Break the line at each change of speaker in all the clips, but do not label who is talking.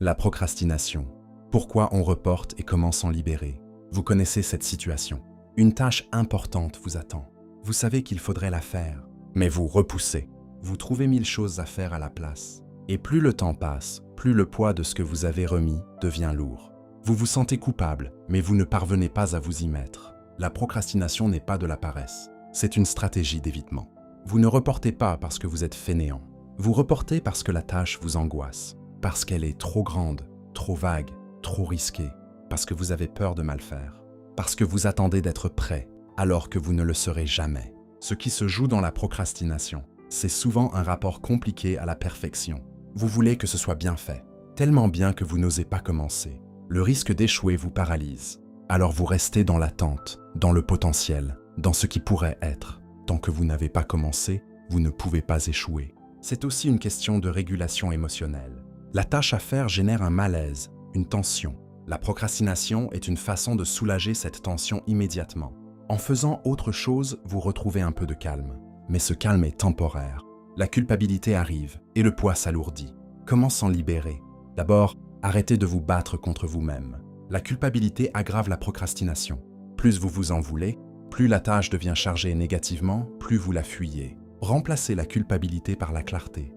La procrastination. Pourquoi on reporte et comment s'en libérer? Vous connaissez cette situation. Une tâche importante vous attend. Vous savez qu'il faudrait la faire, mais vous repoussez. Vous trouvez 1000 choses à faire à la place. Et plus le temps passe, plus le poids de ce que vous avez remis devient lourd. Vous vous sentez coupable, mais vous ne parvenez pas à vous y mettre. La procrastination n'est pas de la paresse, c'est une stratégie d'évitement. Vous ne reportez pas parce que vous êtes fainéant. Vous reportez parce que la tâche vous angoisse, parce qu'elle est trop grande, trop vague, trop risquée, parce que vous avez peur de mal faire, parce que vous attendez d'être prêt alors que vous ne le serez jamais. Ce qui se joue dans la procrastination, c'est souvent un rapport compliqué à la perfection. Vous voulez que ce soit bien fait, tellement bien que vous n'osez pas commencer. Le risque d'échouer vous paralyse. Alors vous restez dans l'attente, dans le potentiel, dans ce qui pourrait être. Tant que vous n'avez pas commencé, vous ne pouvez pas échouer. C'est aussi une question de régulation émotionnelle. La tâche à faire génère un malaise, une tension. La procrastination est une façon de soulager cette tension immédiatement. En faisant autre chose, vous retrouvez un peu de calme. Mais ce calme est temporaire. La culpabilité arrive et le poids s'alourdit. Comment s'en libérer? D'abord, arrêtez de vous battre contre vous-même. La culpabilité aggrave la procrastination. Plus vous vous en voulez, plus la tâche devient chargée négativement, plus vous la fuyez. Remplacez la culpabilité par la clarté.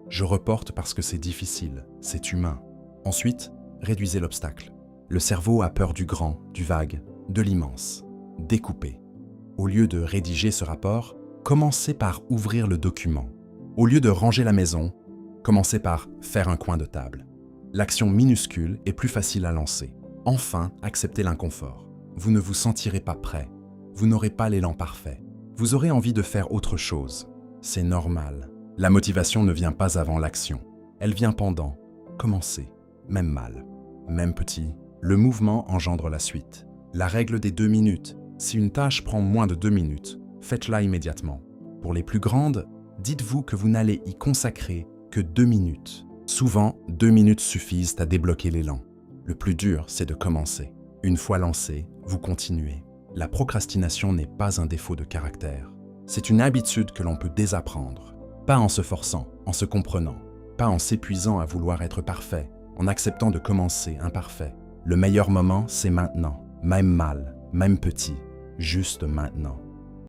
Je reporte parce que c'est difficile, c'est humain. Ensuite, réduisez l'obstacle. Le cerveau a peur du grand, du vague, de l'immense. Découpez. Au lieu de rédiger ce rapport, commencez par ouvrir le document. Au lieu de ranger la maison, commencez par faire un coin de table. L'action minuscule est plus facile à lancer. Enfin, acceptez l'inconfort. Vous ne vous sentirez pas prêt. Vous n'aurez pas l'élan parfait. Vous aurez envie de faire autre chose. C'est normal. La motivation ne vient pas avant l'action. Elle vient pendant. Commencez. Même mal. Même petit. Le mouvement engendre la suite. La règle des 2 minutes. Si une tâche prend moins de 2 minutes, faites-la immédiatement. Pour les plus grandes, dites-vous que vous n'allez y consacrer que 2 minutes. Souvent, 2 minutes suffisent à débloquer l'élan. Le plus dur, c'est de commencer. Une fois lancé, vous continuez. La procrastination n'est pas un défaut de caractère. C'est une habitude que l'on peut désapprendre. Pas en se forçant, en se comprenant. Pas en s'épuisant à vouloir être parfait, en acceptant de commencer imparfait. Le meilleur moment, c'est maintenant. Même mal, même petit, juste maintenant.